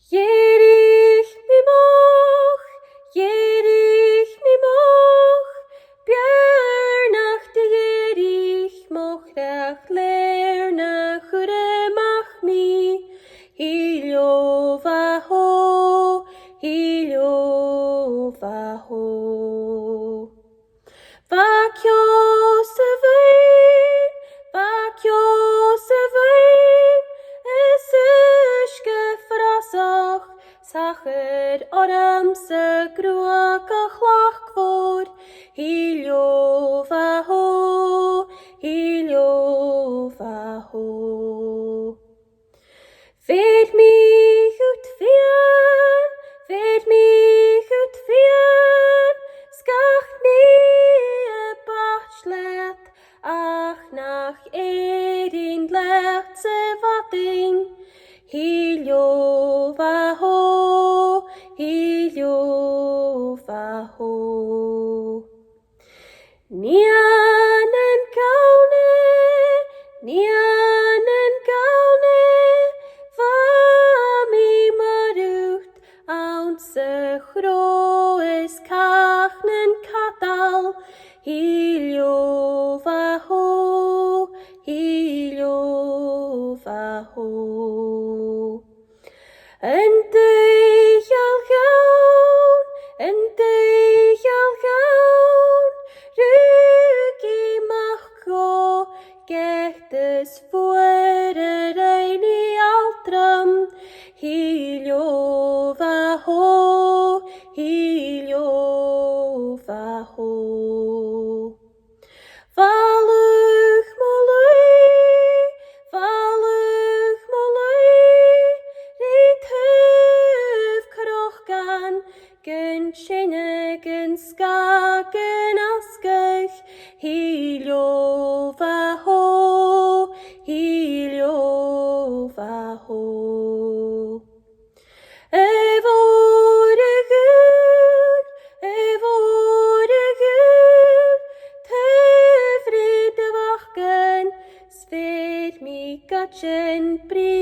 Jerich mi moch, björnach de jerich moch rach lerne churemach mi, hilio vaho, Vakjo se vein, es uske frasach, sacher orem se gruach lach kvor, hilio vaho. Ved mich ut vian, skach nie bachslet, ach nach erin lert se vating, hilio vaho. Nianen gaune, mi marut, se chroes kachnen katal, hilio vaho. En deich al gaun, rugi machko, gechtes fuere reini altram, hilio vaho. Valuch molui, rit huf krochgan, gen shinne, gen skagen askech, hilio vaho. Sved mi gachen bri